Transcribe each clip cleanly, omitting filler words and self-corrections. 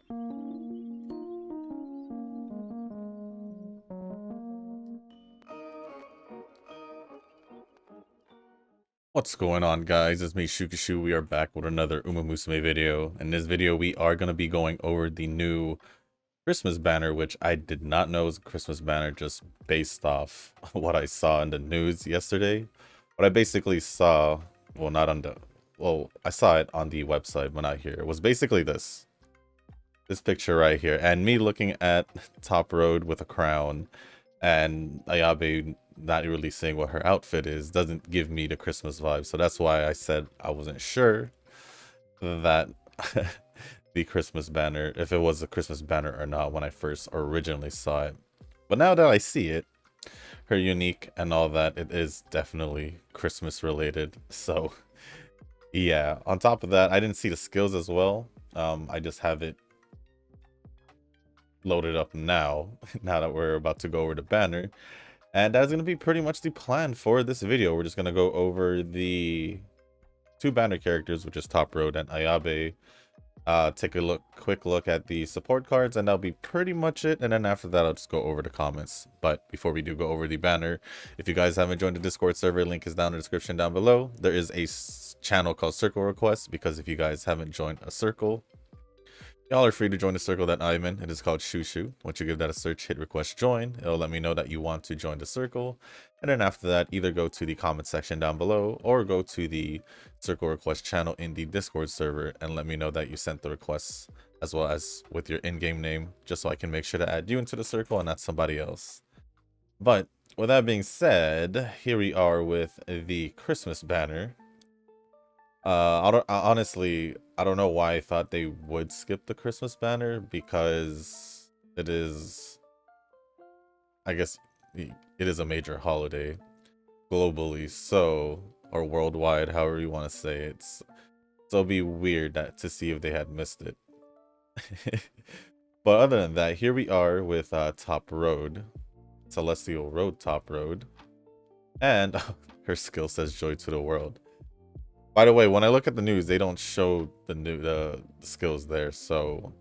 What's going on, guys? It's me, Shukishu. We are back with another Musume video. In this video, we are going to be going over the new Christmas banner, which I did not know was a Christmas banner just based off what I saw in the news yesterday. What I basically saw, well, not on the, well, I saw it on the website when I hear it was basically this picture right here, and me looking at Top Road with a crown, and Ayabe not really saying what her outfit is doesn't give me the Christmas vibe. So that's why I said I wasn't sure that the Christmas banner, if it was a Christmas banner or not, when I first originally saw it. But now that I see it, her unique and all that, it is definitely Christmas related. So yeah, on top of that, I didn't see the skills as well. I just have it loaded up now now that we're about to go over the banner, and that's going to be pretty much the plan for this video. We're just going to go over the two banner characters, which is Top Road and Ayabe, take a quick look at the support cards, and that'll be pretty much it. And then after that, I'll just go over the comments. But before we do go over the banner, if you guys haven't joined the Discord server, link is down in the description down below. There is a channel called Circle Requests, because if you guys haven't joined a circle, y'all are free to join the circle that I'm in. It is called Shushu. Once you give that a search, hit request join. It'll let me know that you want to join the circle. And then after that, either go to the comment section down below or go to the circle request channel in the Discord server and let me know that you sent the requests, as well as with your in-game name, just so I can make sure to add you into the circle and not somebody else. But with that being said, here we are with the Christmas banner. Honestly, I don't know why I thought they would skip the Christmas banner, because it is, I guess, it is a major holiday globally, so, or worldwide, however you want to say it. So it'll be weird to see if they had missed it. But other than that, here we are with Top Road, Celestial Road Top Road, and her skill says joy to the world. By the way, when I look at the news, they don't show the skills there. So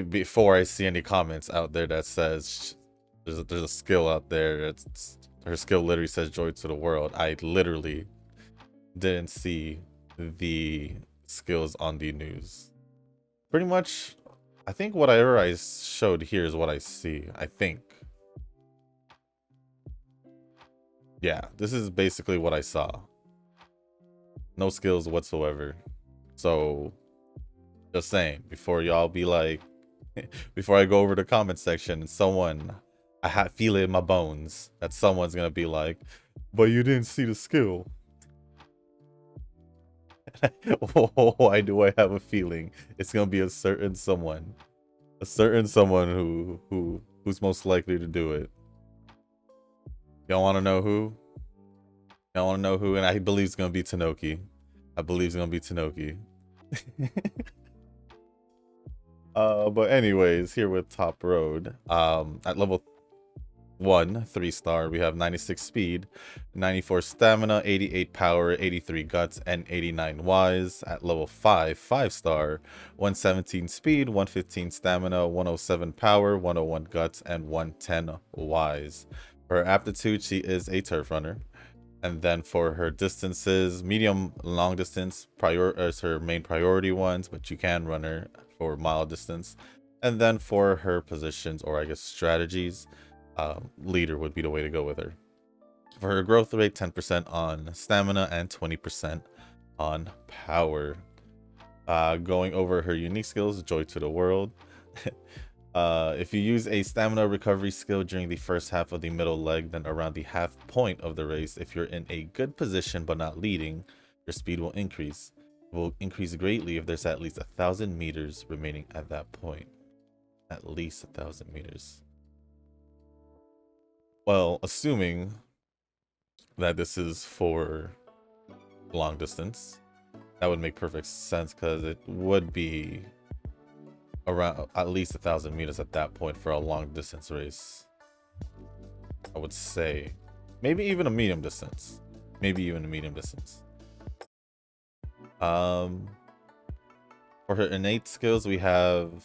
before I see any comments out there that says there's a skill out there, her skill literally says joy to the world, I literally didn't see the skills on the news. Pretty much, I think whatever I showed here is what I see. I think. Yeah, this is basically what I saw. No skills whatsoever. So just saying, before y'all be like, before I go over the comment section and someone, I feel it in my bones that someone's gonna be like, but you didn't see the skill. Why do I have a feeling it's gonna be a certain someone who's most likely to do it? Y'all want to know who? I want to know who, and I believe it's going to be Tanoki. I believe it's going to be Tanoki. But anyways, here with Top Road, at level 1, 3-star, we have 96 speed, 94 stamina, 88 power, 83 guts, and 89 wise. At level 5, 5-star, 117 speed, 115 stamina, 107 power, 101 guts, and 110 wise. For her aptitude, she is a turf runner. And then for her distances, medium, long distance is her main priority ones, but you can run her for mile distance. And then for her positions, or I guess strategies, leader would be the way to go with her. For her growth rate, 10% on stamina and 20% on power. Going over her unique skills, joy to the world. If you use a stamina recovery skill during the first half of the middle leg, then around the half point of the race, if you're in a good position but not leading, your speed will increase. It will increase greatly if there's at least 1,000 meters remaining at that point. At least 1,000 meters. Well, assuming that this is for long distance, that would make perfect sense, because it would be around at least 1,000 meters at that point for a long distance race. I would say maybe even a medium distance. For her innate skills, we have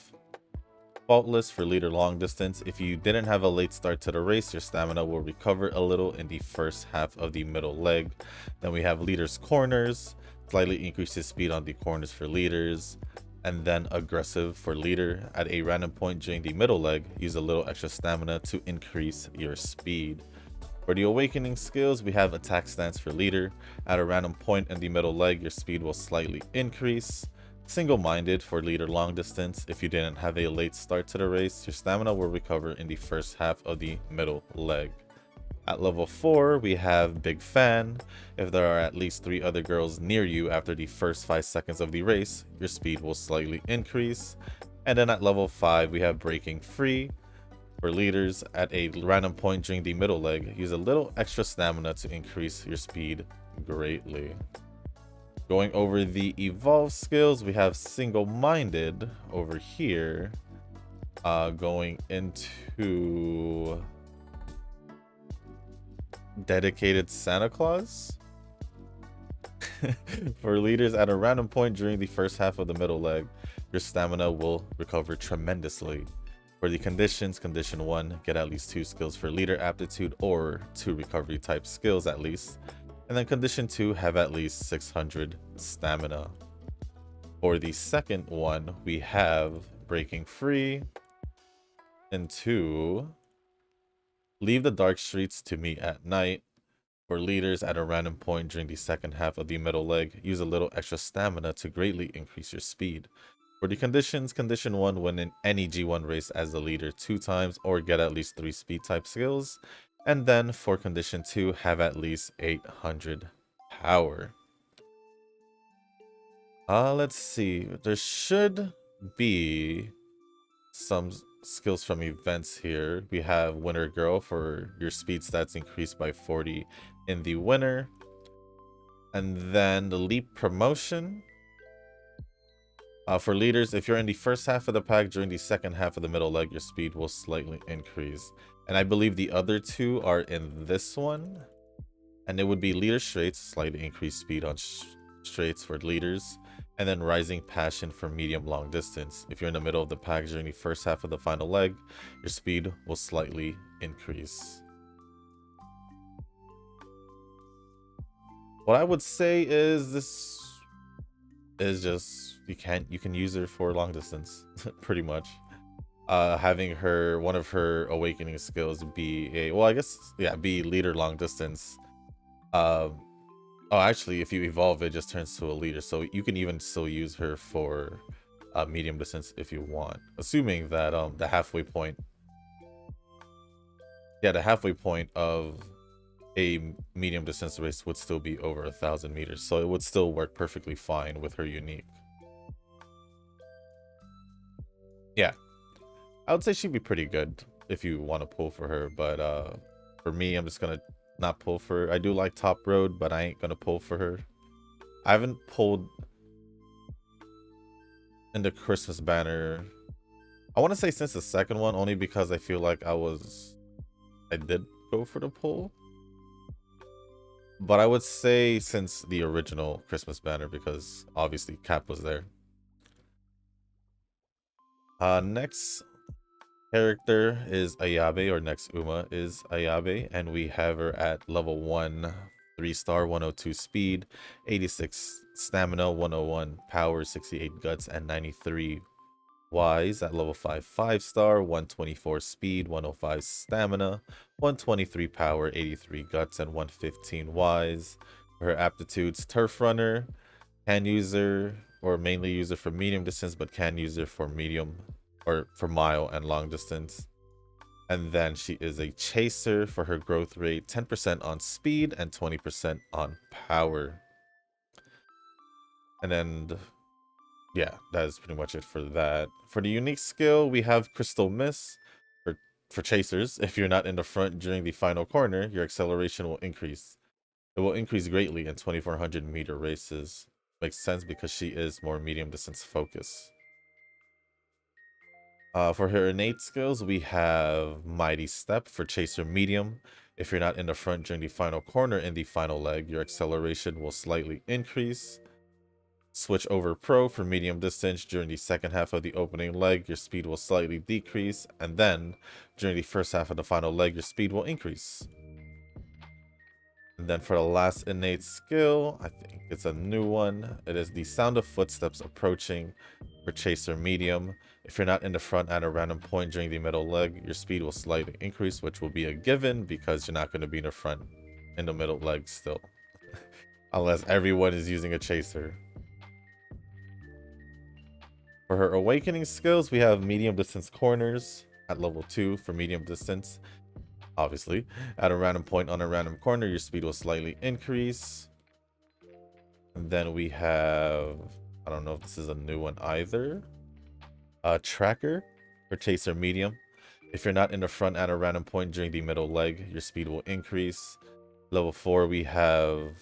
Faultless for leader long distance. If you didn't have a late start to the race, your stamina will recover a little in the first half of the middle leg. Then we have leader's corners. Slightly increases speed on the corners for leaders. And then aggressive for leader. At a random point during the middle leg, use a little extra stamina to increase your speed. For the awakening skills, we have attack stance for leader. At a random point in the middle leg, your speed will slightly increase. Single-minded for leader long distance. If you didn't have a late start to the race, your stamina will recover in the first half of the middle leg. At level 4, we have Big Fan. If there are at least 3 other girls near you after the first 5 seconds of the race, your speed will slightly increase. And then at level 5, we have Breaking Free. For leaders, at a random point during the middle leg, use a little extra stamina to increase your speed greatly. Going over the evolve skills, we have single-minded over here. Going into dedicated Santa Claus. For leaders, at a random point during the first half of the middle leg, your stamina will recover tremendously. For the conditions, condition 1, get at least 2 skills for leader aptitude or 2 recovery type skills at least. And then condition 2, have at least 600 stamina. For the second one, we have Breaking Free. And 2, leave the dark streets to meet at night. For leaders, at a random point during the second half of the middle leg, use a little extra stamina to greatly increase your speed. For the conditions, condition 1, win in any G1 race as the leader 2 times or get at least 3 speed type skills. And then for condition 2, have at least 800 power. Let's see. There should be some skills from events here. We have Winner Girl for your speed stats increased by 40 in the winner. And then the Leap Promotion. For leaders, if you're in the first half of the pack during the second half of the middle leg, your speed will slightly increase. And I believe the other 2 are in this one. And it would be leader straights, slightly increased speed on straights for leaders. And then rising passion for medium long distance. If you're in the middle of the pack during the first half of the final leg, your speed will slightly increase. What I would say is this is just you can use her for long distance pretty much. Having her one of her awakening skills be a be leader long distance. Oh, actually, if you evolve, it just turns to a leader, so you can even still use her for medium distance if you want, assuming that the halfway point of a medium distance race would still be over 1,000 meters, so it would still work perfectly fine with her unique. Yeah, I would say she'd be pretty good if you want to pull for her, but for me, I'm just gonna not pull for her. I do like Top Road, but I ain't gonna pull for her. I haven't pulled in the Christmas banner, I want to say since the second one, only because I feel like I did go for the pull. But I would say since the original Christmas banner, because obviously Cap was there. Next character is Ayabe, or next Uma is Ayabe, and we have her at level 1, 3-star, 102 speed, 86 stamina, 101 power, 68 guts, and 93 wise. At level 5, 5-star, 124 speed, 105 stamina, 123 power, 83 guts, and 115 wise. For her aptitudes, Turf Runner, can use her, or mainly use her for medium distance, but can use her for medium, or for mile and long distance. And then she is a Chaser for her growth rate, 10% on speed and 20% on power. And then yeah, that is pretty much it for that. For the unique skill, we have Crystal Miss. For chasers, if you're not in the front during the final corner, your acceleration will increase. It will increase greatly in 2400 meter races. Makes sense because she is more medium distance focused. For her innate skills, we have Mighty Step for chaser medium. If you're not in the front during the final corner in the final leg, your acceleration will slightly increase. Switch over Pro for medium distance. During the second half of the opening leg, your speed will slightly decrease, and then during the first half of the final leg, your speed will increase. And then for the last innate skill, I think it's a new one. It is the sound of footsteps approaching for Chaser Medium. If you're not in the front at a random point during the middle leg, your speed will slightly increase, which will be a given because you're not going to be in the front in the middle leg still. Unless everyone is using a Chaser. For her awakening skills, we have medium distance corners at level 2 for medium distance. Obviously, at a random point on a random corner, your speed will slightly increase. And then we have, I don't know if this is a new one either, Tracker for Chaser Medium. If you're not in the front at a random point during the middle leg, your speed will increase. Level 4, we have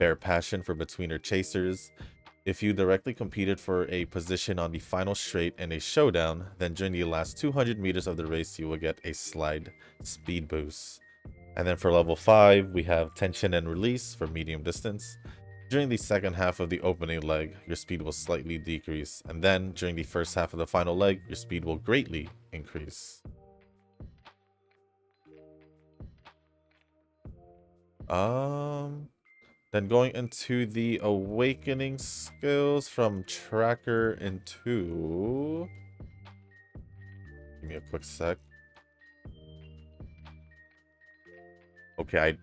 Bear Passion for Betweener Chasers. If you directly competed for a position on the final straight in a showdown, then during the last 200 meters of the race, you will get a slide speed boost. And then for level 5, we have Tension and Release for medium distance. During the second half of the opening leg, your speed will slightly decrease. And then during the first half of the final leg, your speed will greatly increase. Then going into the awakening skills from Tracker into... Give me a quick sec. Okay, I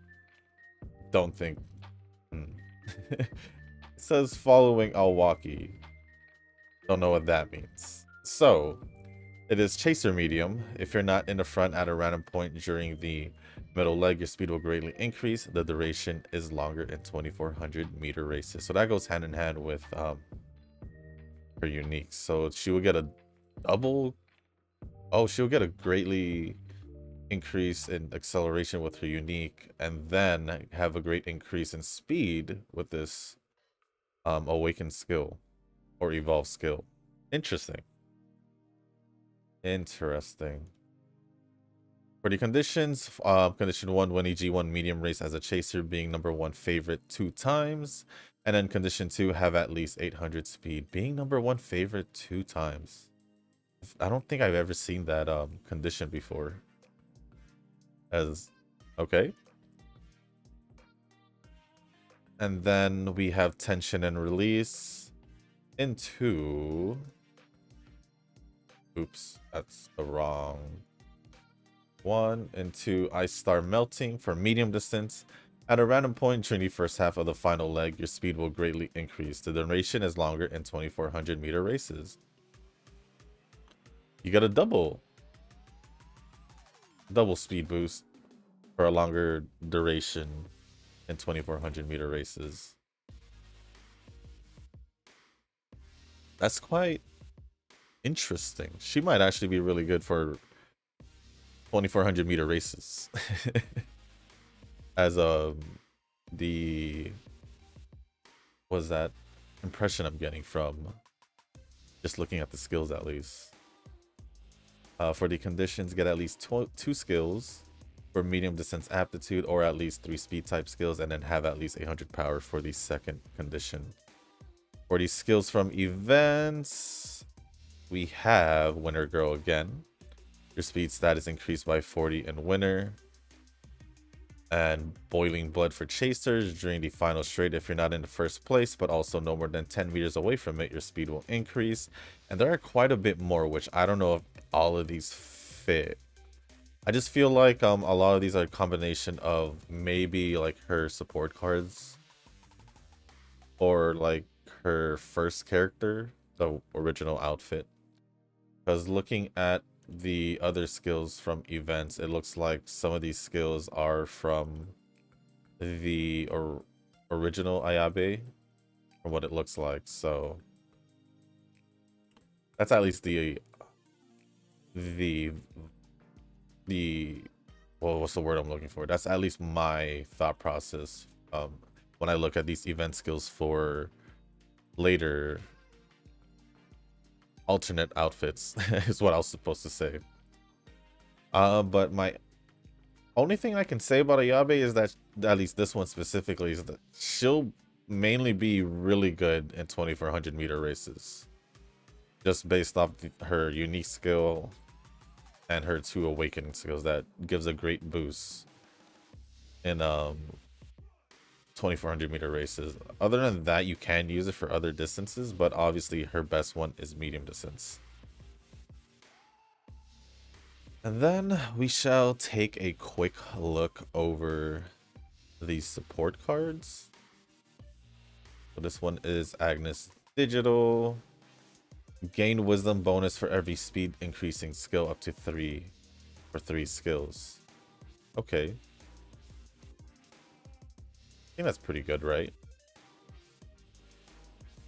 don't think... It says following Alwaki. Don't know what that means. So, it is Chaser Medium. If you're not in the front at a random point during the middle leg, your speed will greatly increase. The duration is longer in 2400 meter races. So that goes hand in hand with her unique. So she will get a double... Oh, she'll get a greatly increase in acceleration with her unique, and then have a great increase in speed with this awakened skill or evolved skill. Interesting. Interesting. For the conditions, condition 1, win a G1 medium race as a chaser, being number 1 favorite 2 times. And then condition 2, have at least 800 speed, being number 1 favorite 2 times. I don't think I've ever seen that condition before. As okay. And then we have Tension and Release into... Oops, that's the wrong one. Into Ice Star Melting for medium distance. At a random point during the first half of the final leg, your speed will greatly increase. The duration is longer in 2400 meter races. You get a double speed boost for a longer duration in 2400 meter races. That's quite interesting. She might actually be really good for 2400 meter races. As the was that impression I'm getting from just looking at the skills at least. For the conditions, get at least 2 skills for medium distance aptitude, or at least 3 speed type skills, and then have at least 800 power for the second condition. For the skills from events, we have Winner Girl again. Your speed stat is increased by 40 in Winner. And Boiling Blood for Chasers during the final straight. If you're not in the first place, but also no more than 10 meters away from it, your speed will increase. And there are quite a bit more, which I don't know if all of these fit. I just feel like a lot of these are a combination of maybe like her support cards or like her first character, the original outfit. Because looking at the other skills from events, it looks like some of these skills are from the original Ayabe, from what it looks like. So that's at least the well, what's the word I'm looking for? That's at least my thought process when I look at these event skills for later alternate outfits is what I was supposed to say. But my only thing I can say about Ayabe is that, at least this one specifically, is that she'll mainly be really good in 2400-meter races, just based off her unique skill and her 2 awakening skills that gives a great boost in 2400-meter races. Other than that, you can use it for other distances, but obviously her best one is medium distance. And then we shall take a quick look over these support cards. So this one is Agnes Digital. Gain wisdom bonus for every speed increasing skill up to 3 for 3 skills. Okay. I think that's pretty good, right?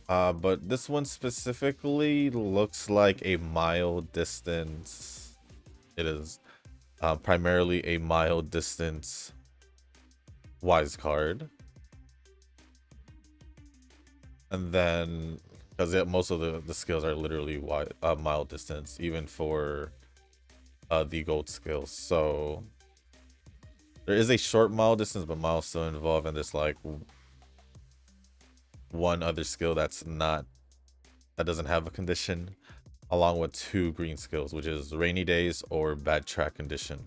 But this one specifically looks like a mile distance. It is primarily a mile distance wise card. And then, because most of the skills are literally mile distance, even for the gold skills. So there is a short mile distance, but miles still involved, and there's like one other skill that doesn't have a condition, along with 2 green skills, which is rainy days or bad track condition.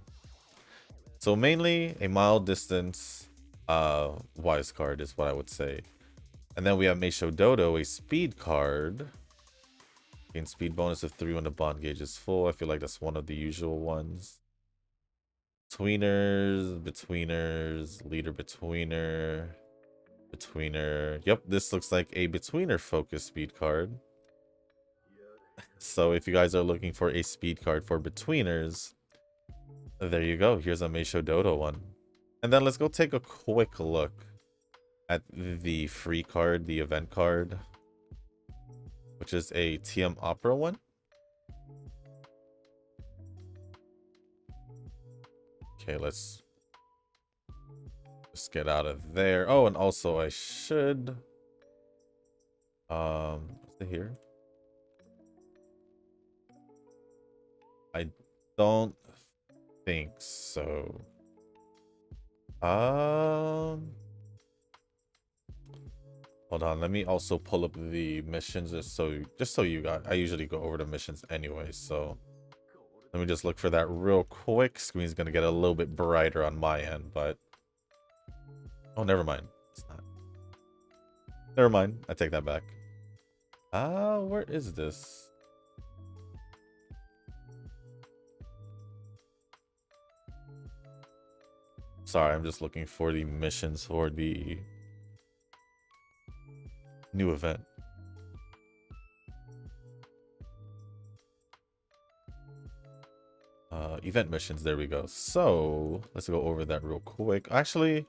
So mainly a mile distance wise card is what I would say. And then we have Meisho Dodo, a speed card. Gain speed bonus of 3 when the bond gauge is full. I feel like that's one of the usual ones. Betweeners, leader betweener. Yep, this looks like a betweener focus speed card. So if you guys are looking for a speed card for betweeners, there you go. Here's a Meisho Dodo one. And then let's go take a quick look at the free card, the event card, which is a TM Opera one. Okay, let's just get out of there. Oh, and also I should what's it here? I don't think so. Hold on, let me also pull up the missions just so you got. I usually go over the missions anyway, so let me just look for that real quick. Screen's gonna get a little bit brighter on my end, but oh, never mind. It's not. Never mind. I take that back. Where is this? Sorry, I'm just looking for the missions for the new event. Event missions, there we go. So let's go over that real quick. Actually,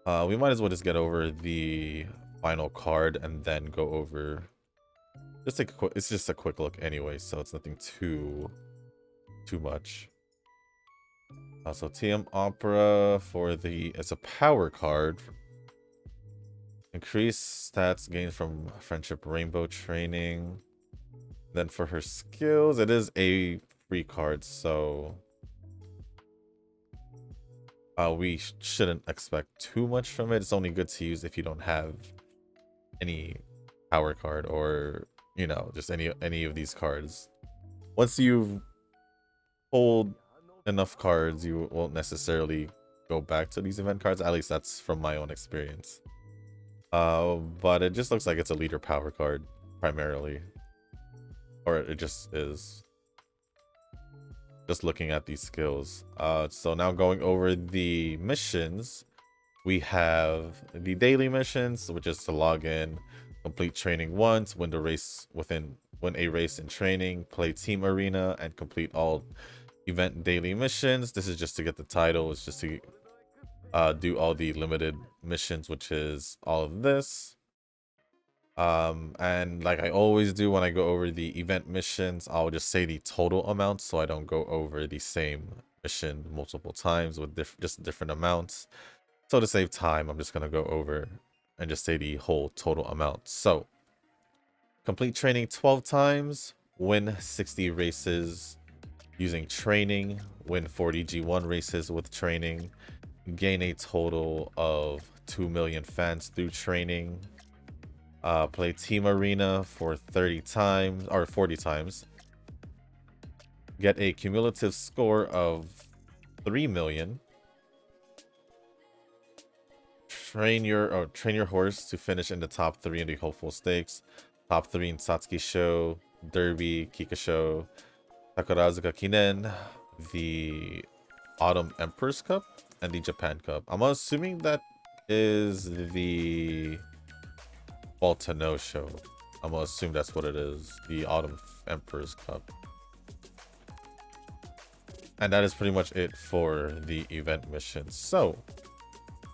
we might as well just get over the final card and then go over just take a quick, it's just a quick look anyway, so it's nothing too much. So TM Opera for it's a power card. Increase stats gained from Friendship Rainbow training. Then for her skills, it is a free card, so we shouldn't expect too much from it. It's only good to use if you don't have any power card or, you know, just any of these cards. Once you've pulled enough cards, you won't necessarily go back to these event cards. At least that's from my own experience. But it just looks like it's a leader power card primarily, or it just is. Just looking at these skills. So now going over the missions, we have the daily missions, which is to log in, complete training once, win a race in training, play team arena, and complete all event daily missions. This is just to get the title. It's just to do all the limited missions, which is all of this. And like I always do when I go over the event missions, I'll just say the total amount so I don't go over the same mission multiple times with just different amounts. So to save time, I'm just going to go over and just say the whole total amount. So complete training 12 times, win 60 races using training, win 40 G1 races with training, gain a total of 2 million fans through training. Play Team Arena for 30 times or 40 times. Get a cumulative score of 3 million. Train your horse to finish in the top 3 in the Hopeful Stakes, top 3 in Satsuki Show, Derby, Kika Show, Takarazuka Kinen, the Autumn Emperor's Cup, and the Japan Cup. I'm assuming that is the Baltano Show. I'm gonna assume that's what it is, the Autumn Emperor's Cup. And that is pretty much it for the event mission. So,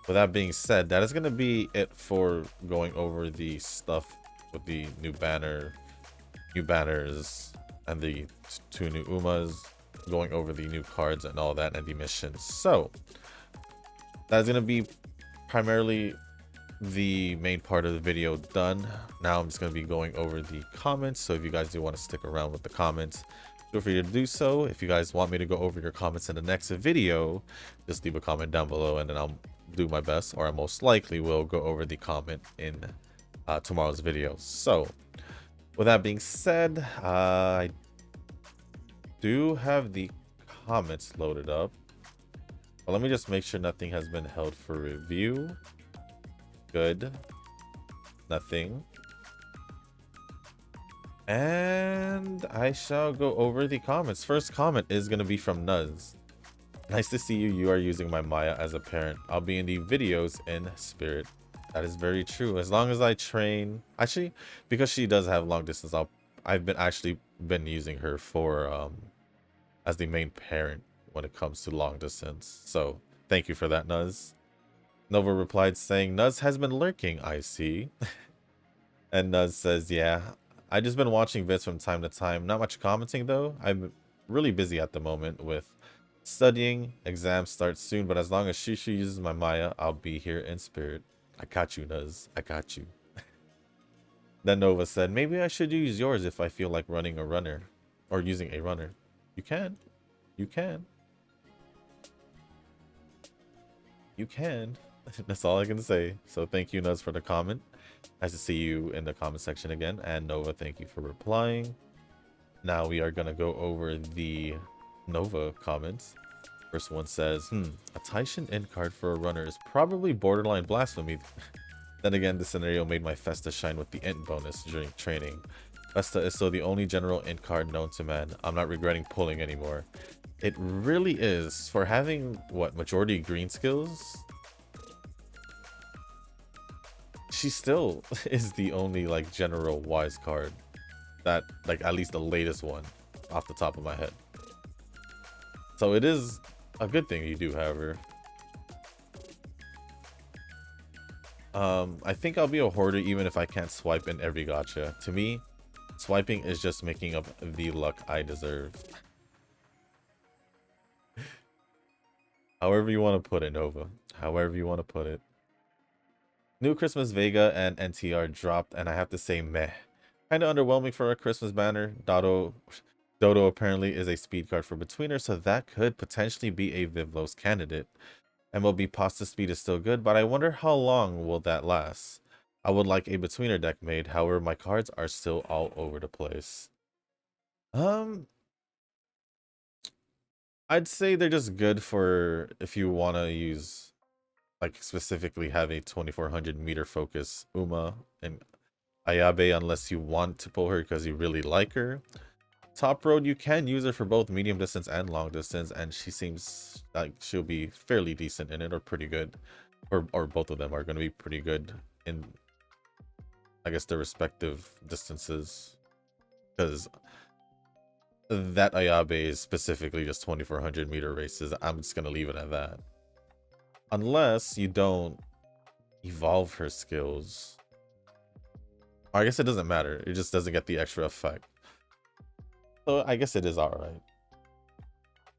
with that being said, that is going to be it for going over the stuff with the new banners, and the 2 new Umas, going over the new cards and all that, and the missions. So, that's going to be primarily the main part of the video done. Now I'm just going to be going over the comments. So if you guys do want to stick around with the comments, feel free to do so. If you guys want me to go over your comments in the next video, just leave a comment down below and then I'll do my best, or I most likely will go over the comment in tomorrow's video. So with that being said, I do have the comments loaded up, but let me just make sure nothing has been held for review. Good. Nothing. And I shall go over the comments. First comment is going to be from Nuz. Nice to see you. You are using my Maya as a parent. I'll be in the videos in spirit. That is very true. As long as I train, actually, because she does have long distance, I've been using her for as the main parent when it comes to long distance. So thank you for that, Nuz. Nova replied saying, Nuz has been lurking, I see. And Nuz says, yeah, I just been watching vids from time to time. Not much commenting though. I'm really busy at the moment with studying. Exams start soon, but as long as Shushu uses my Maya, I'll be here in spirit. I got you, Nuz. I got you. Then Nova said, maybe I should use yours if I feel like running a runner or using a runner. You can. You can. You can. That's all I can say. So thank you, Nuz, for the comment. Nice to see you in the comment section again. And Nova, thank you for replying. Now we are going to go over the Nova comments. First one says, a Taishin end card for a runner is probably borderline blasphemy. Then again, the scenario made my Festa shine with the int bonus during training. Festa is still the only general int card known to man. I'm not regretting pulling anymore. It really is. For having, what, majority green skills? She still is the only, like, general wise card. That, like, at least the latest one off the top of my head. So it is a good thing you do have her. I think I'll be a hoarder even if I can't swipe in every gacha. To me, swiping is just making up the luck I deserve. However you want to put it, Nova. However you want to put it. New Christmas Vega and NTR dropped, and I have to say meh. Kinda underwhelming for a Christmas banner. Dodo apparently is a speed card for Betweener, so that could potentially be a Vivlos candidate. MLB Pasta Speed is still good, but I wonder how long will that last. I would like a Betweener deck made, however my cards are still all over the place. I'd say they're just good for if you want to use, like, specifically have a 2400 meter focus Uma and Ayabe, unless you want to pull her because you really like her. Top Road, you can use her for both medium distance and long distance, and she seems like she'll be fairly decent in it, or pretty good, or both of them are going to be pretty good in, I guess, their respective distances, because that Ayabe is specifically just 2400 meter races. I'm just going to leave it at that, unless you don't evolve her skills. I guess it doesn't matter, it just doesn't get the extra effect. So I guess it is alright.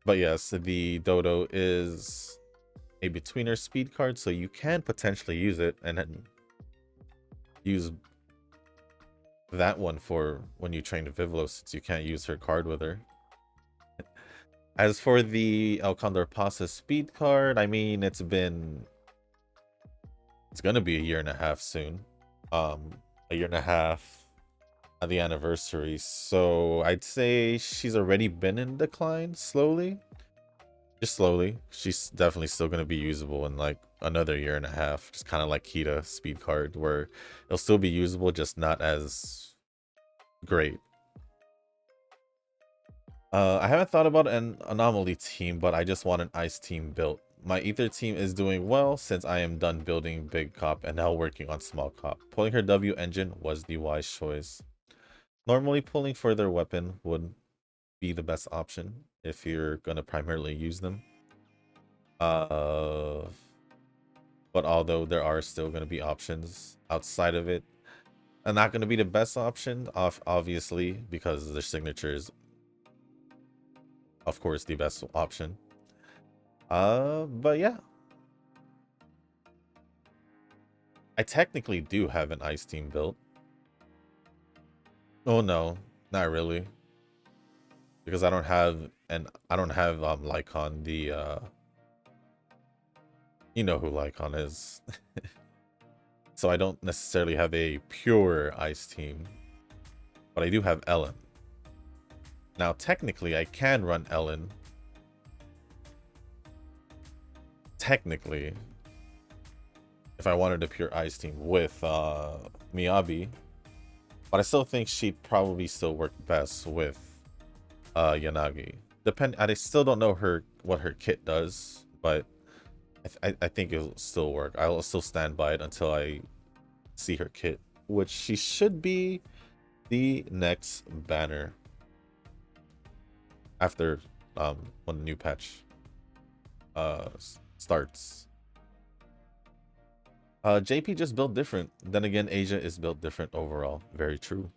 But yes, the Dodo is a Betweener speed card, so you can potentially use it and then use that one for when you train Vivlos, since you can't use her card with her. As for the El Condor Pasa speed card, I mean, it's been It's gonna be a year and a half soon. Um, a year and a half at the anniversary. So I'd say she's already been in decline slowly. Just slowly. She's definitely still gonna be usable in like another year and a half. Just kind of like Kita speed card, where it'll still be usable, just not as great. I haven't thought about an anomaly team, but I just want an ice team built. My ether team is doing well since I am done building big cop and now working on small cop. Pulling her W engine was the wise choice. Normally pulling for their weapon would be the best option if you're gonna primarily use them. Uh, but although there are still gonna be options outside of it, and not gonna be the best option, obviously, because their signature is, of course, the best option. But yeah, I technically do have an ice team built. Oh no, not really, because I don't have Lycon, the you know who Lycon is. So I don't necessarily have a pure ice team, but I do have Ellen. Now technically I can run Ellen. Technically, if I wanted a pure ice team with Miyabi, but I still think she'd probably still work best with Yanagi. I still don't know what her kit does, but I think it'll still work. I'll still stand by it until I see her kit, which she should be the next banner after when the new patch starts. JP just built different. Then again, Asia is built different overall. Very true.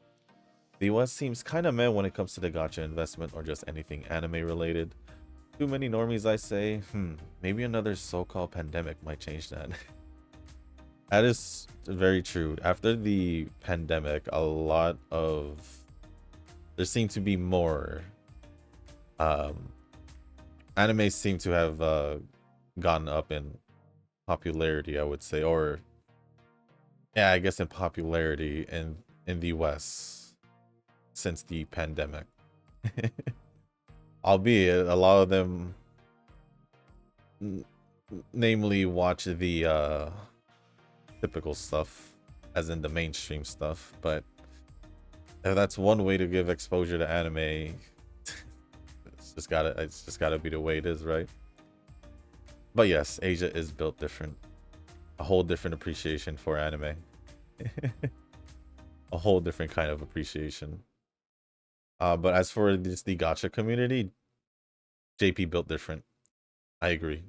The US seems kind of meh when it comes to the gacha investment or just anything anime related. Too many normies, I say. Maybe another so-called pandemic might change that. That is very true. After the pandemic, there seem to be more um anime seem to have gone up in popularity, I would say, or yeah, I guess in popularity in the West since the pandemic. Albeit a lot of them namely watch the typical stuff, as in the mainstream stuff, but if that's one way to give exposure to anime, it's just gotta be the way it is, right? But yes, Asia is built different. A whole different appreciation for anime. A whole different kind of appreciation. But as for the gacha community, JP built different. I agree.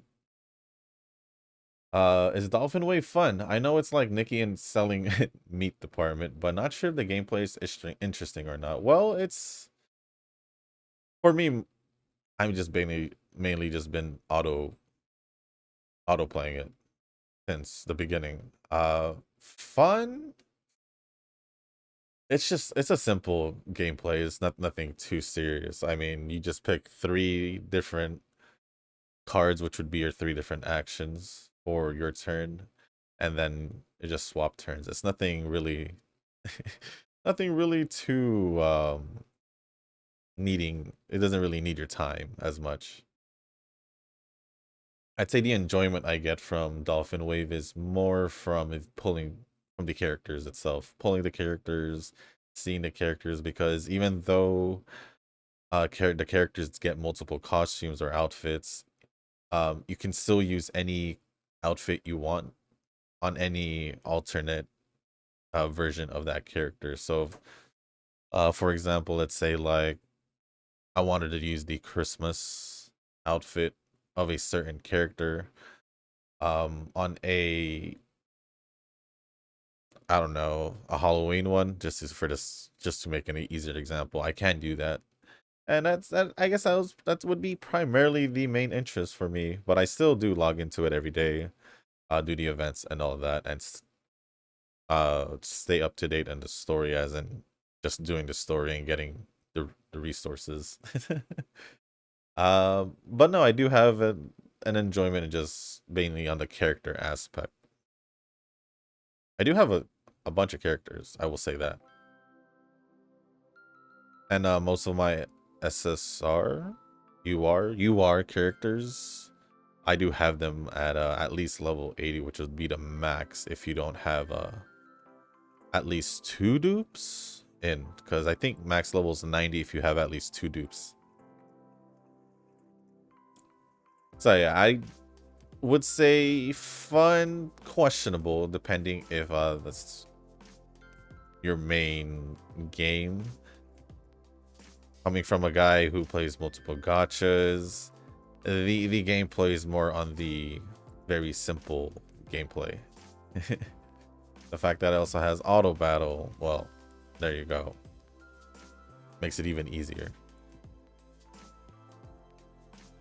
Is Dolphin Wave fun? I know it's like Nikki and selling meat department, but not sure if the gameplay is interesting or not. Well, it's for me. I'm just mainly just been auto playing it since the beginning. Fun. It's a simple gameplay. It's nothing too serious. I mean, you just pick three different cards, which would be your three different actions for your turn, and then it just swap turns. It's nothing really, nothing really too needing. It doesn't really need your time as much. I'd say the enjoyment I get from Dolphin Wave is more from pulling from the characters itself, pulling the characters, seeing the characters, because even though the characters get multiple costumes or outfits, you can still use any outfit you want on any alternate version of that character. So, for example, let's say like I wanted to use the Christmas outfit of a certain character on a I don't know, a Halloween one, just to make an easier example. I can do that. And I guess that would be primarily the main interest for me, but I still do log into it every day, do the events and all of that, and stay up to date on the story, as in just doing the story and getting the resources. But no, I do have an enjoyment in just mainly on the character aspect. I do have a bunch of characters, I will say that. And most of my SSR, UR characters, I do have them at least level 80, which would be the max if you don't have at least 2 dupes in, because I think max level is 90 if you have at least 2 dupes. So yeah, I would say fun, questionable, depending if that's your main game. Coming from a guy who plays multiple gachas, the gameplay is more on the very simple gameplay. The fact that it also has auto battle, well, there you go. Makes it even easier.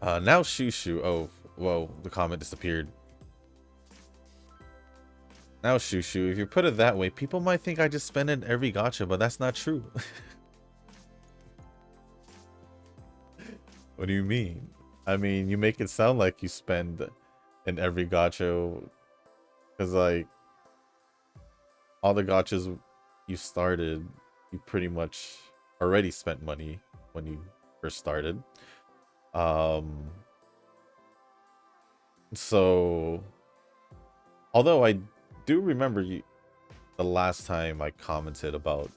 Now Shushu. Oh, whoa, the comment disappeared. Now Shushu, if you put it that way, people might think I just spend in every gacha, but that's not true. What do you mean? I mean, you make it sound like you spend in every gacha, because like all the gachas you started, you pretty much already spent money when you first started. So although I do remember the last time I commented about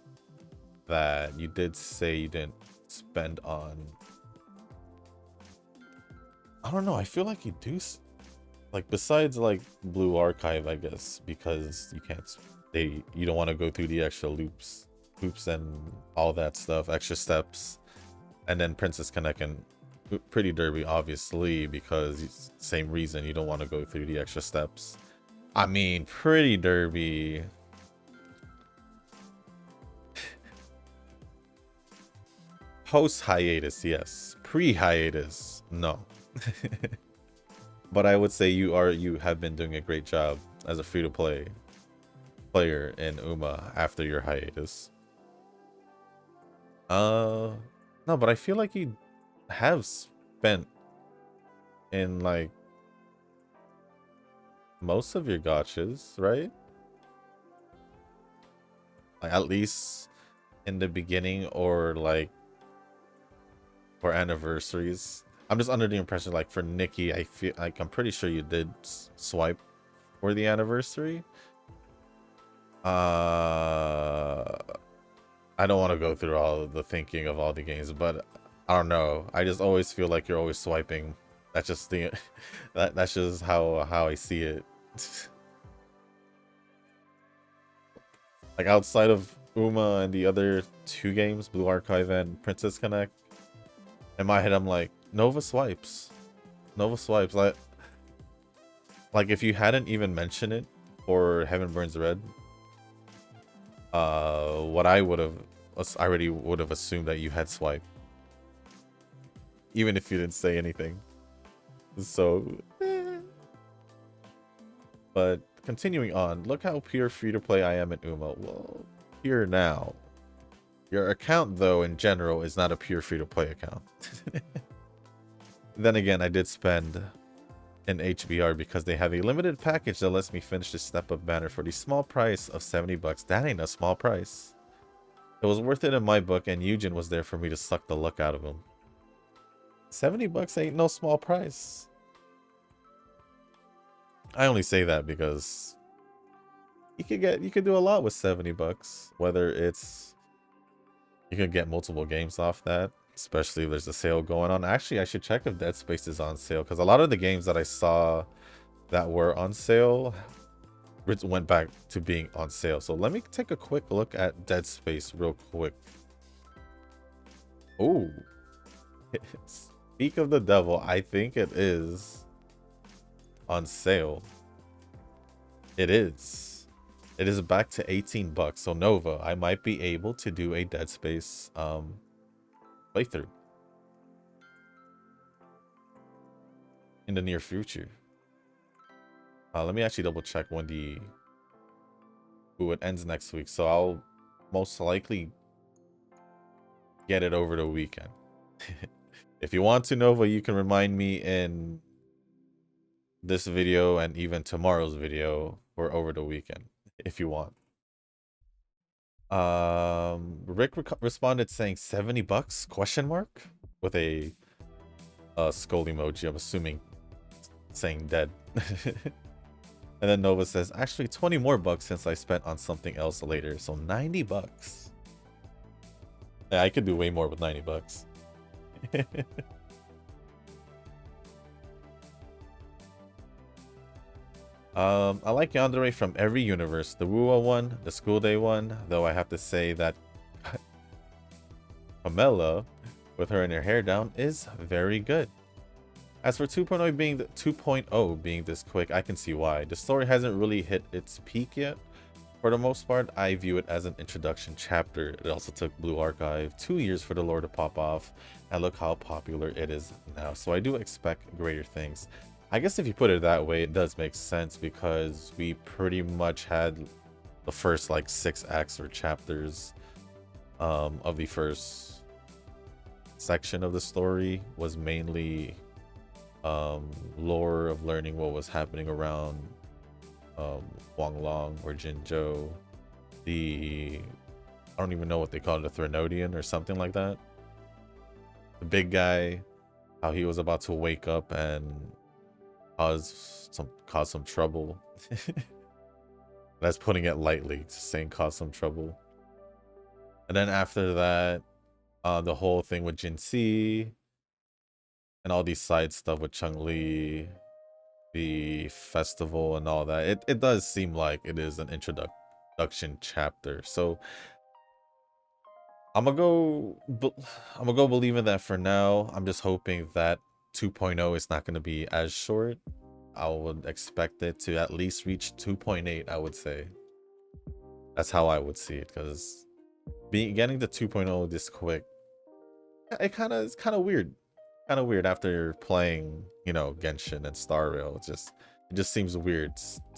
that, you did say you didn't spend on, I don't know, I feel like you do, like besides like Blue Archive, I guess, because you can't, you don't want to go through the extra loops and all that stuff, extra steps. And then Princess Connect and Pretty Derby, obviously, because same reason, you don't want to go through the extra steps. I mean, Pretty Derby. Post hiatus, yes. Pre hiatus, no. But I would say you have been doing a great job as a free to play player in UMA after your hiatus. No, but I feel like you have spent in like most of your gachas, right? Like at least in the beginning, or like for anniversaries. I'm just under the impression, like for Nikki, I feel like I'm pretty sure you did swipe for the anniversary. I don't want to go through all of the thinking of all the games, but I don't know. I just always feel like you're always swiping. That's just the that's just how I see it. Like outside of Uma and the other 2 games, Blue Archive and Princess Connect, in my head I'm like, Nova swipes. Nova swipes. Like if you hadn't even mentioned it for Heaven Burns Red, what I already would have assumed that you had swiped, even if you didn't say anything. So, but continuing on, look how pure free to play I am in UMA. Well, here now. Your account, though, in general, is not a pure free to play account. Then again, I did spend in HBR because they have a limited package that lets me finish the step up banner for the small price of 70 bucks. That ain't a small price. It was worth it in my book, and Eugen was there for me to suck the luck out of him. 70 bucks ain't no small price. I only say that because you could do a lot with 70 bucks. Whether it's, you could get multiple games off that, especially if there's a sale going on. Actually, I should check if Dead Space is on sale, because a lot of the games that I saw that were on sale went back to being on sale. So let me take a quick look at Dead Space real quick. Oh, speak of the devil, I think it is on sale. It is. It is back to 18 bucks. So Nova, I might be able to do a Dead Space playthrough in the near future. Let me actually double check when it ends next week. So I'll most likely get it over the weekend. If you want to, Nova, you can remind me in this video and even tomorrow's video for over the weekend. if you want. Rick responded saying 70 bucks question mark with a skull emoji. I'm assuming saying dead. And then Nova says, actually 20 more bucks since I spent on something else later. So 90 bucks. Yeah, I could do way more with 90 bucks. I like Yandere from every universe. The Wuwa one, the School Day one, though I have to say that Pamela, with her and her hair down, is very good. As for 2.0 being this quick, I can see why. The story hasn't really hit its peak yet. For the most part, I view it as an introduction chapter. It also took Blue Archive 2 years for the lore to pop off, and look how popular it is now. So I do expect greater things. I guess if you put it that way, it does make sense because we pretty much had the first like 6 acts or chapters of the first section of the story was mainly lore of learning what was happening around Huanglong or Jinzhou, I don't even know what they call it, a Threnodian or something like that. The big guy, how he was about to wake up and cause some trouble. That's putting it lightly, just saying cause some trouble. And then after that, the whole thing with Jin Si and all these side stuff with Chun-Li, the festival and all that. It does seem like it is an introduction chapter. So I'm gonna go believe in that for now. I'm just hoping that 2.0 is not going to be as short. I would expect it to at least reach 2.8, I would say. That's how I would see it, because getting to 2.0 this quick, it's kind of weird. Kind of weird after playing, you know, Genshin and Star Rail. It just seems weird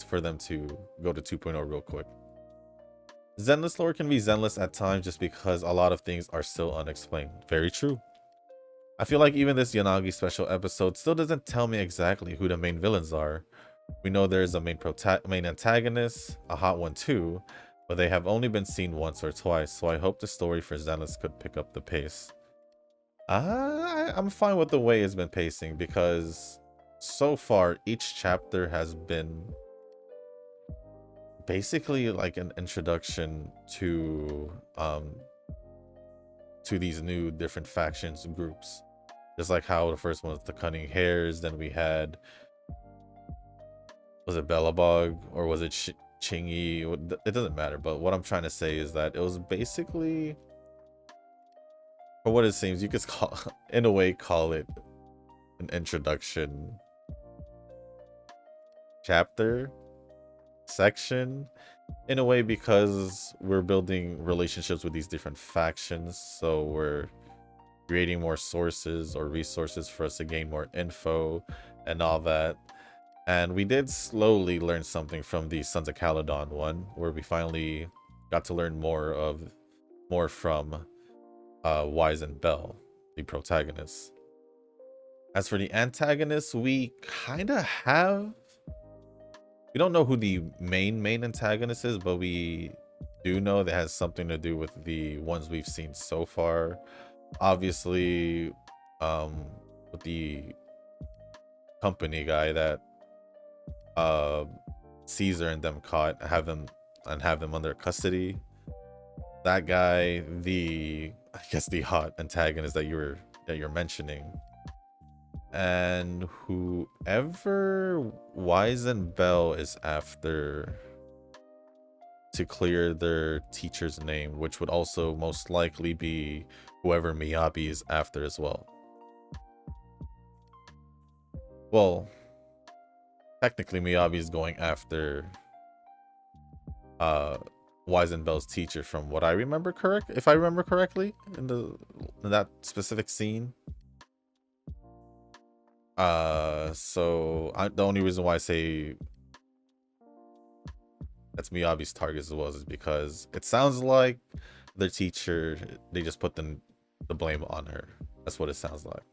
for them to go to 2.0 real quick. Zenless lore can be zenless at times just because a lot of things are still unexplained. Very true. I feel like even this Yanagi special episode still doesn't tell me exactly who the main villains are. We know there is a main antagonist, a hot one too, but they have only been seen once or twice, so I hope the story for Zenless could pick up the pace. I'm fine with the way it's been pacing because so far each chapter has been basically like an introduction to these new different factions and groups. Just like how the first one was the Cunning Hares, then we had, was it Bellabog or was it Chingy? It doesn't matter, but what I'm trying to say is that it was basically, for what it seems, you could call, in a way, call it an introduction chapter section in a way, because we're building relationships with these different factions, so we're creating more sources or resources for us to gain more info and all that. And we did slowly learn something from the Sons of Caledon one, where we finally got to learn more from Wise and Bell, the protagonists. As for the antagonists, we kind of have, we don't know who the main antagonist is, but we do know that has something to do with the ones we've seen so far. Obviously, with the company guy that Caesar and them caught, have them under custody. That guy, I guess the hot antagonist that you're mentioning, and whoever Wise and Bell is after to clear their teacher's name, which would also most likely be whoever Miyabi is after as well. Well, technically Miyabi is going after Wise and Bell's teacher, from what I remember if I remember correctly in that specific scene. So the only reason why I say that's Miyabi's target as well is because it sounds like their teacher, they just put the blame on her. That's what it sounds like.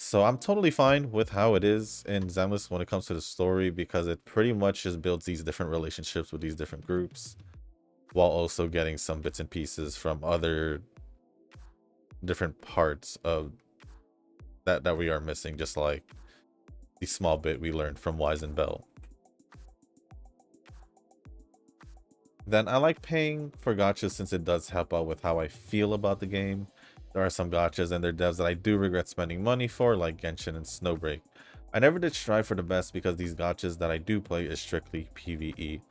So I'm totally fine with how it is in Zenless when it comes to the story, because it pretty much just builds these different relationships with these different groups, while also getting some bits and pieces from other different parts of that we are missing, just like the small bit we learned from Wise and Bell. Then I like paying for gachas since it does help out with how I feel about the game. There are some gachas and their devs that I do regret spending money for, like Genshin and Snowbreak. I never did strive for the best because these gachas that I do play is strictly PvE.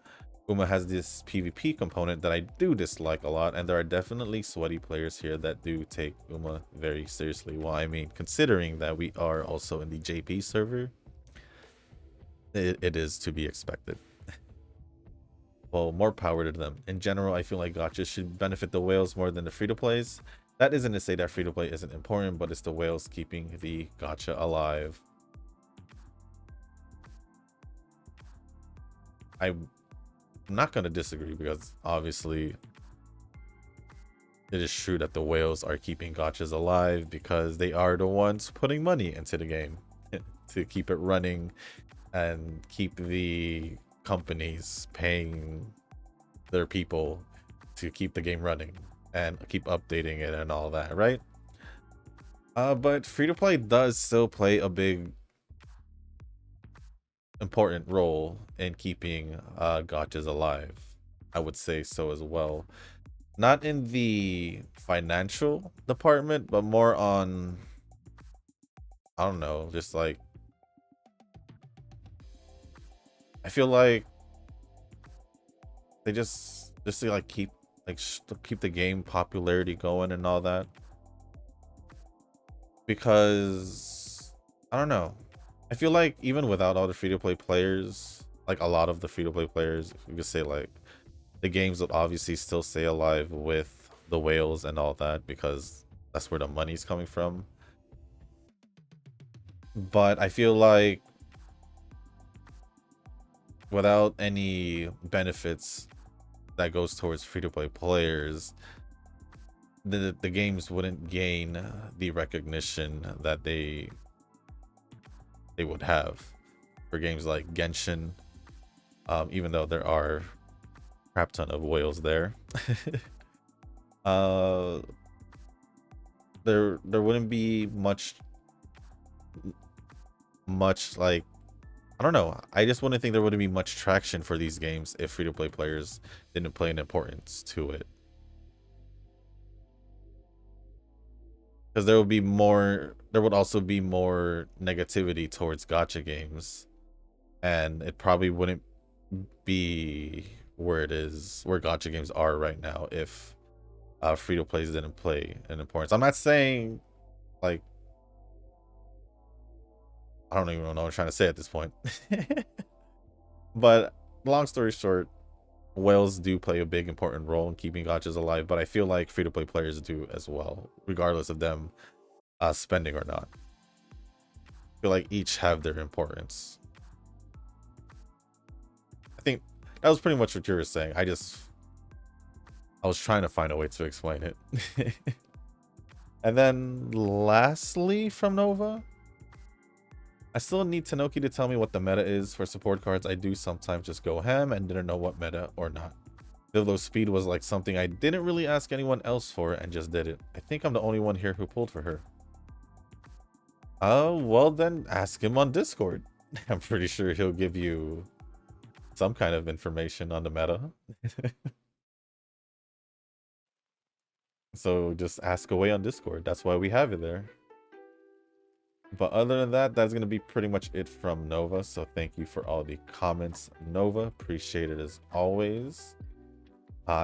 Uma has this PvP component that I do dislike a lot, and there are definitely sweaty players here that do take Uma very seriously. Well, I mean, considering that we are also in the JP server, it is to be expected. Well, more power to them. In general, I feel like gachas should benefit the whales more than the free-to-plays. That isn't to say that free-to-play isn't important, but it's the whales keeping the gacha alive. I'm not going to disagree, because obviously it is true that the whales are keeping gachas alive because they are the ones putting money into the game to keep it running and keep the companies paying their people to keep the game running and keep updating it and all that, right? But free-to-play does still play a big important role in keeping gachas alive. I would say so as well. Not in the financial department, but more on, I don't know, just like, I feel like they just to like keep keep the game popularity going and all that, because I don't know, I feel like even without all the free-to-play players, like a lot of the free-to-play players, if you could say, like, the games would obviously still stay alive with the whales and all that, because that's where the money's coming from. But I feel like without any benefits that goes towards free-to-play players, the games wouldn't gain the recognition that they would have for games like Genshin, even though there are a crap ton of whales there. There wouldn't be much like, I don't know, I just wouldn't think there wouldn't be much traction for these games if free-to-play players didn't play an importance to it. Because there would also be more negativity towards gacha games, and it probably wouldn't be where gacha games are right now if free-to-plays didn't play an importance. I'm not saying, like, I don't even know what I'm trying to say at this point. But long story short, whales do play a big important role in keeping gachas alive, but I feel like free-to-play players do as well, regardless of them spending or not. I feel like each have their importance. I think that was pretty much what you were saying. I was trying to find a way to explain it. And then lastly from Nova, I still need Tanoki to tell me what the meta is for support cards. I do sometimes just go ham and didn't know what meta or not. Though speed was like something I didn't really ask anyone else for and just did it. I think I'm the only one here who pulled for her. Oh, well then ask him on Discord. I'm pretty sure he'll give you some kind of information on the meta. So just ask away on Discord. That's why we have it there. But other than that, that's going to be pretty much it from Nova. So thank you for all the comments, Nova. Appreciate it as always.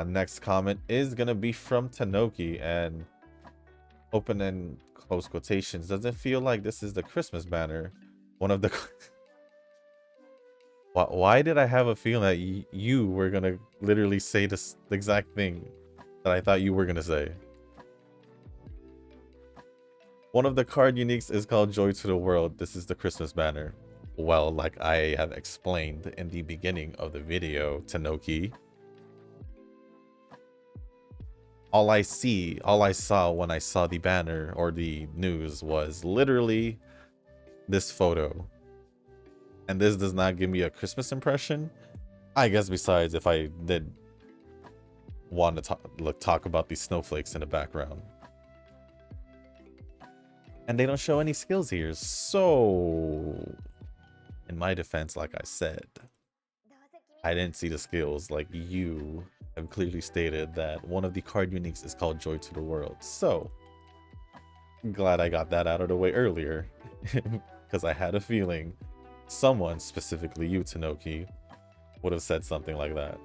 Next comment is going to be from Tanoki, and open and close quotations. Does it feel like this is the Christmas banner? One of the... Why did I have a feeling that you were going to literally say this exact thing that I thought you were going to say? One of the card uniques is called Joy to the World. This is the Christmas banner. Well, like I have explained in the beginning of the video, Tanoki, all I saw when I saw the banner or the news was literally this photo, and this does not give me a Christmas impression, I guess besides if I did want to talk about these snowflakes in the background. And they don't show any skills here, so in my defense, like I said, I didn't see the skills. Like, you have clearly stated that one of the card uniques is called Joy to the World. So, glad I got that out of the way earlier. Because I had a feeling someone, specifically you, Tanoki, would have said something like that.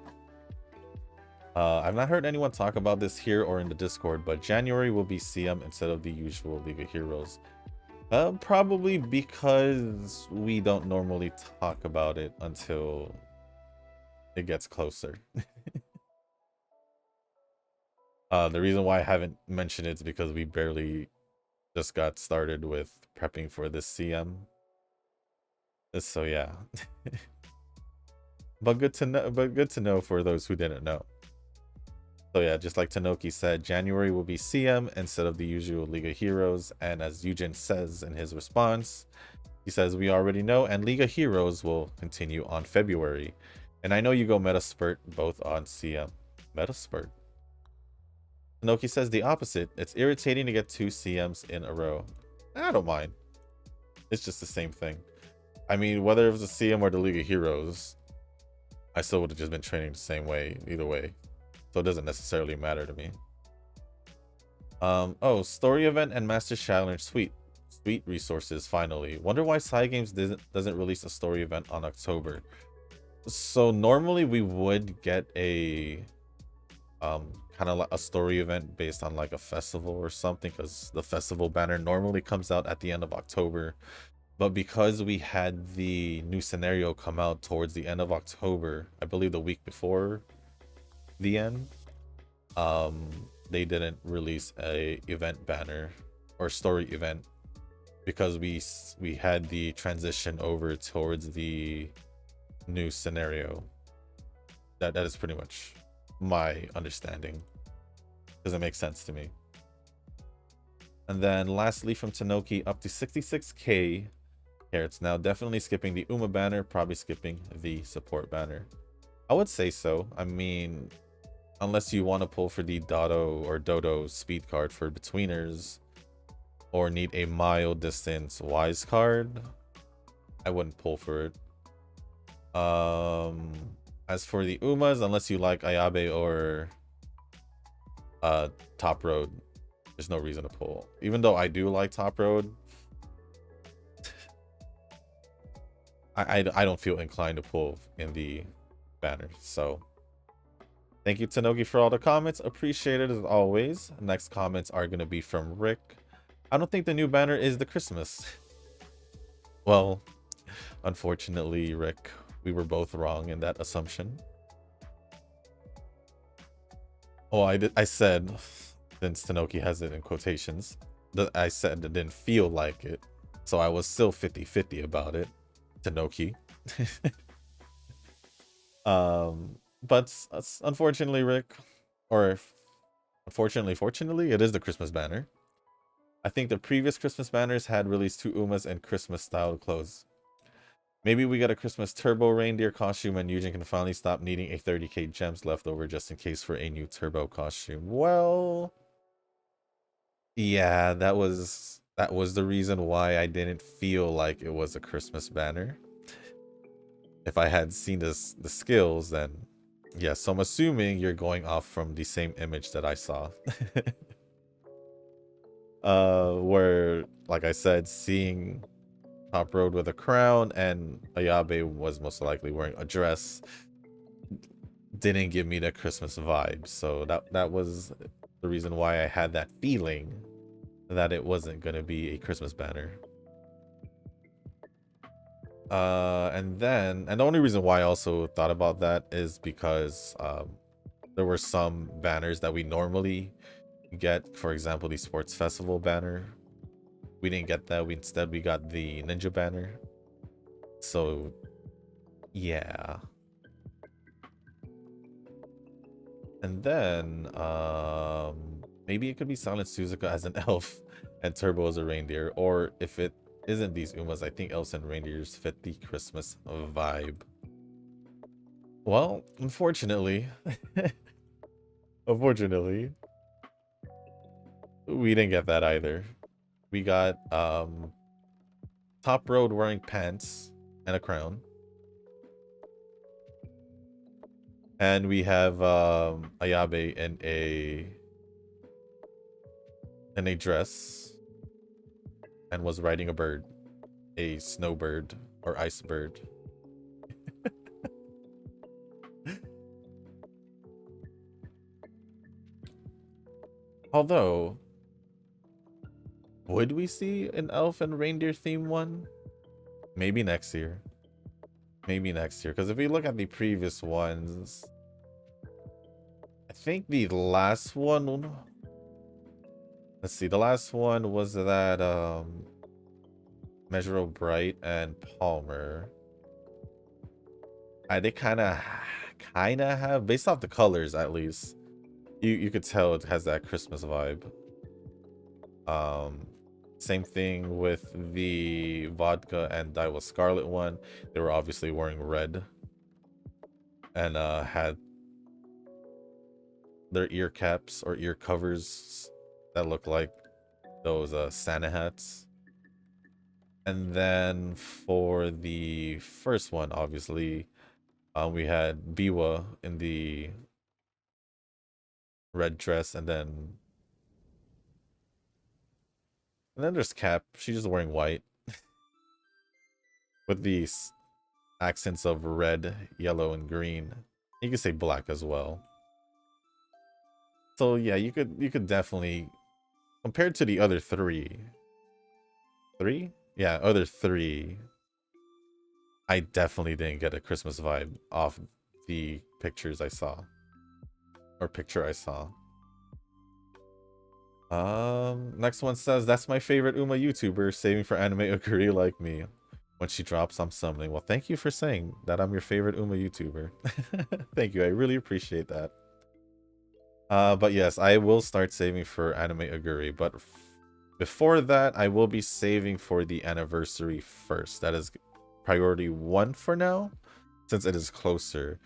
I've not heard anyone talk about this here or in the Discord, but January will be CM instead of the usual League of Heroes. Probably because we don't normally talk about it until it gets closer. The reason why I haven't mentioned it is because we barely just got started with prepping for this CM. So yeah. But good to know for those who didn't know. So yeah, just like Tanoki said, January will be CM instead of the usual League of Heroes, and as Eugen says in his response, he says, we already know, and League of Heroes will continue on February. And I know you go Metaspurt both on CM. Metaspurt. Tanoki says the opposite. It's irritating to get 2 CMs in a row. I don't mind. It's just the same thing. I mean, whether it was a CM or the League of Heroes, I still would have just been training the same way, either way. So it doesn't necessarily matter to me. Oh, story event and Master Challenge. Sweet resources, finally. Wonder why Cygames doesn't release a story event on October. So normally we would get a kind of like a story event based on like a festival or something, because the festival banner normally comes out at the end of October. But because we had the new scenario come out towards the end of October, I believe the week before the end, they didn't release a event banner or story event because we had the transition over towards the new scenario. That is pretty much my understanding. Doesn't make sense to me. And then lastly from Tanoki, up to 66k carats. Now definitely skipping the Uma banner, probably skipping the support banner. I would say so. I mean, unless you want to pull for the Dodo speed card for betweeners, or need a mile distance wise card, I wouldn't pull for it. As for the Umas, unless you like Ayabe or Top Road, there's no reason to pull. Even though I do like Top Road, I don't feel inclined to pull in the banner. So thank you, Tanoki, for all the comments. Appreciate it as always. Next comments are going to be from Rick. I don't think the new banner is the Christmas. Well, unfortunately, Rick, we were both wrong in that assumption. Oh, I said, since Tanoki has it in quotations, that I said it didn't feel like it. So I was still 50-50 about it, Tanoki. But unfortunately, Rick, or fortunately, it is the Christmas banner. I think the previous Christmas banners had released 2 Umas and Christmas style clothes. Maybe we get a Christmas turbo reindeer costume and Eugen can finally stop needing a 30k gems left over just in case for a new turbo costume. Well, yeah, that was the reason why I didn't feel like it was a Christmas banner. If I had seen the skills, then yes, so I'm assuming you're going off from the same image that I saw. Where, like I said, seeing Top Road with a crown and Ayabe was most likely wearing a dress didn't give me the Christmas vibe. So that was the reason why I had that feeling that it wasn't going to be a Christmas banner. And the only reason why I also thought about that is because there were some banners that we normally get. For example, the sports festival banner. We didn't get that. Instead we got the ninja banner. So yeah. And then maybe it could be Silent Suzuka as an elf and Turbo as a reindeer, or if it isn't these Umas. I think elves and reindeers fit the Christmas vibe. Well, unfortunately, unfortunately, we didn't get that either. We got Top Road wearing pants and a crown. And we have Ayabe in a dress and was riding a bird, a snowbird or ice bird. Although, would we see an elf and reindeer theme one? Maybe next year. Maybe next year. Because if we look at the previous ones, I think the last one. Let's see. The last one was that Measure Bright and Palmer. They kind of have, based off the colors at least, you could tell it has that Christmas vibe. Same thing with the Vodka and Daiwa Scarlet one. They were obviously wearing red and had their ear caps or ear covers that look like those Santa hats. And then for the first one, obviously, we had Biwa in the red dress, and then there's Cap. She's just wearing white with these accents of red, yellow, and green. You could say black as well. So yeah, you could definitely, compared to the other three, yeah, other three, I definitely didn't get a Christmas vibe off the pictures I saw, or picture I saw. Next one says, that's my favorite Uma YouTuber, saving for anime agree like me. When she drops, I'm summoning. Well, thank you for saying that I'm your favorite Uma YouTuber. Thank you, I really appreciate that. But yes, I will start saving for anime aguri, but before that, I will be saving for the anniversary first. That is priority 1 for now, since it is closer.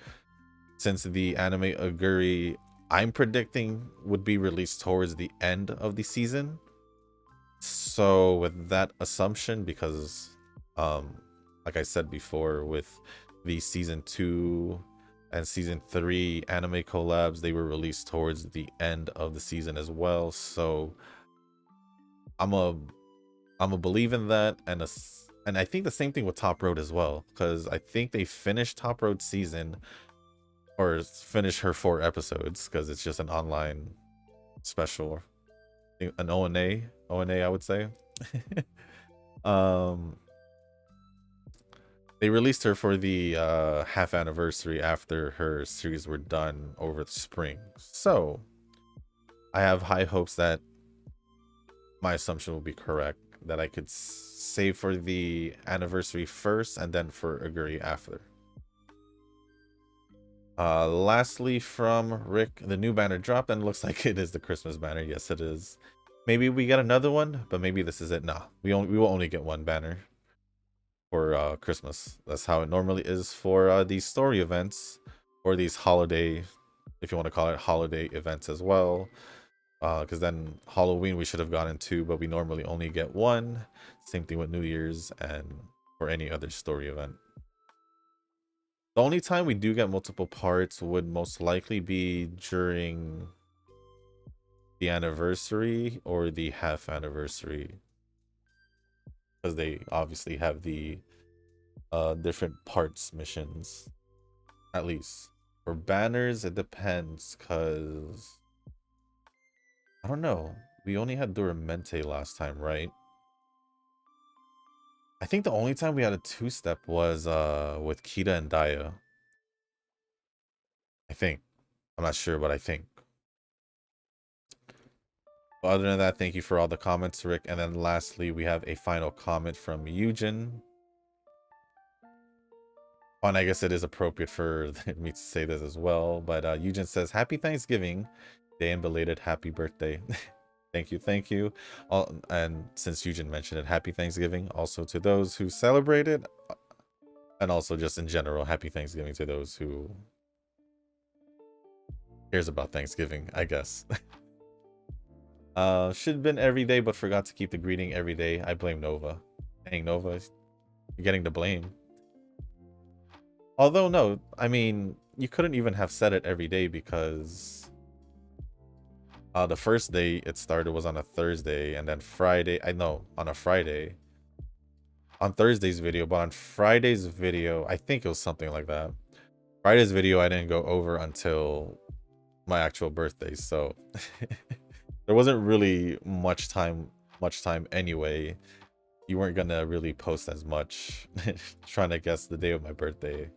Since the anime aguri I'm predicting would be released towards the end of the season. So with that assumption, because like I said before, with the season 2 and season 3 anime collabs, they were released towards the end of the season as well. So I'm a believe in that, and I think the same thing with Top Road as well, because I think they finished Top Road season, or finish her 4 episodes, because it's just an online special, an ONA I would say. They released her for the half anniversary after her series were done over the spring, so I have high hopes that my assumption will be correct, that I could save for the anniversary first and then for Aguri after. Lastly from Rick, the new banner dropped and looks like it is the Christmas banner. Yes, it is. Maybe we get another one, but maybe this is it. Nah, we will only get one banner for Christmas. That's how it normally is for these story events, or these holiday, if you want to call it holiday events as well. Because then Halloween we should have gotten 2, but we normally only get 1. Same thing with New Year's and for any other story event. The only time we do get multiple parts would most likely be during the anniversary or the half anniversary, because they obviously have the different parts missions. At least for banners, it depends, because I don't know, we only had Duramente last time, right? I think the only time we had a 2-step was with Kita and Daya. I think. I'm not sure, but I think. But other than that, thank you for all the comments, Rick. And then lastly, we have a final comment from Eugen. Oh, and I guess it is appropriate for me to say this as well. But Eugen says, Happy Thanksgiving Day and belated happy birthday. Thank you, thank you. And since Eugen mentioned it, happy Thanksgiving also to those who celebrate it, and also just in general, happy Thanksgiving to those who cares about Thanksgiving, I guess. Should have been every day, but forgot to keep the greeting every day. I blame Nova. Dang, Nova, you're getting the blame. Although, no, I mean, you couldn't even have said it every day because the first day it started was on a Thursday, and then Friday, I know, on a Friday. On Thursday's video, but on Friday's video, I think it was something like that. Friday's video I didn't go over until my actual birthday, so there wasn't really much time anyway. You weren't gonna really post as much trying to guess the day of my birthday.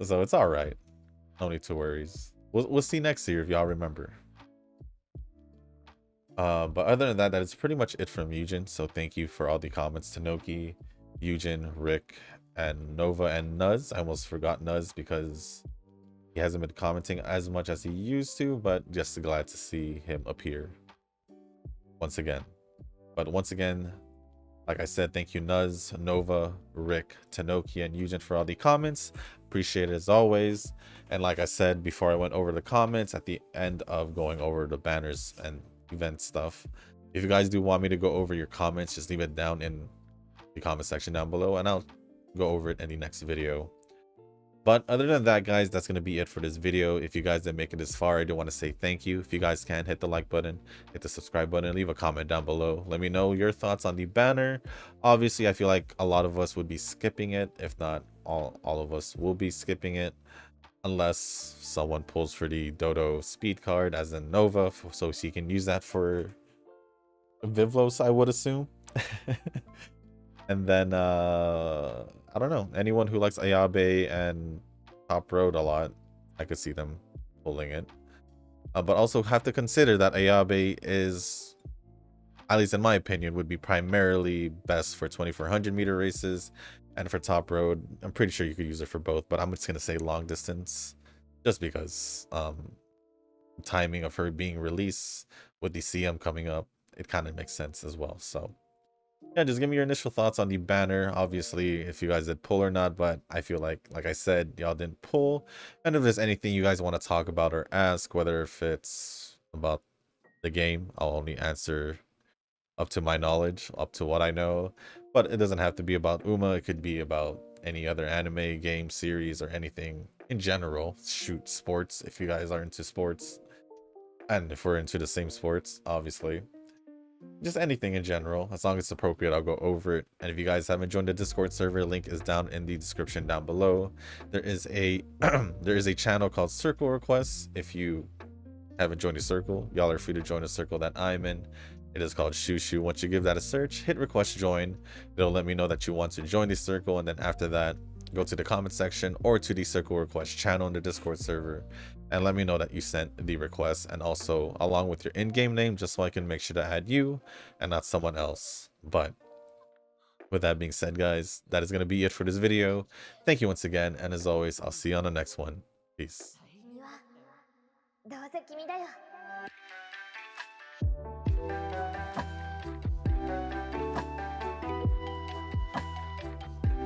So it's alright. No need to worries. We'll see next year if y'all remember. But other than that, that is pretty much it from Eugen. So thank you for all the comments, Tanoki, Eugen, Rick, and Nova, and Nuz. I almost forgot Nuz because he hasn't been commenting as much as he used to, but just glad to see him appear once again. But once again, like I said, thank you Nuz, Nova, Rick, Tanoki, and Eugen for all the comments. Appreciate it as always. And like I said before I went over the comments, at the end of going over the banners and event stuff, if you guys do want me to go over your comments, just leave it down in the comment section down below and I'll go over it in the next video. But other than that, guys, that's going to be it for this video. If you guys didn't make it this far, I do want to say thank you. If you guys can, hit the like button, hit the subscribe button, leave a comment down below. Let me know your thoughts on the banner. Obviously, I feel like a lot of us would be skipping it. If not, all of us will be skipping it. Unless someone pulls for the Dodo speed card, as in Nova, so she can use that for Vivlos, I would assume. And then I don't know, anyone who likes Ayabe and Top Road a lot, I could see them pulling it. But also have to consider that Ayabe is, at least in my opinion, would be primarily best for 2400 meter races, and for Top Road I'm pretty sure you could use it for both, but I'm just gonna say long distance just because timing of her being released with the CM coming up, it kind of makes sense as well. So yeah, just give me your initial thoughts on the banner. Obviously, if you guys did pull or not, but I feel like I said, y'all didn't pull. And if there's anything you guys want to talk about or ask, whether if it's about the game, I'll only answer up to my knowledge, up to what I know. But it doesn't have to be about Uma. It could be about any other anime, game, series, or anything in general. Shoot, sports, if you guys are into sports. And if we're into the same sports, obviously. Just anything in general, as long as it's appropriate, I'll go over it. And if you guys haven't joined the Discord server, link is down in the description down below. There is a there is a channel called Circle Requests. If you haven't joined the circle, y'all are free to join the circle that I'm in. It is called Shushu. Once you give that a search, hit request join. It'll let me know that you want to join the circle, and then after that, go to the comment section or to the Circle Request channel in the Discord server and let me know that you sent the request, and also along with your in-game name, just so I can make sure to add you and not someone else. But with that being said, guys, that is going to be it for this video. Thank you once again, and as always, I'll see you on the next one. Peace.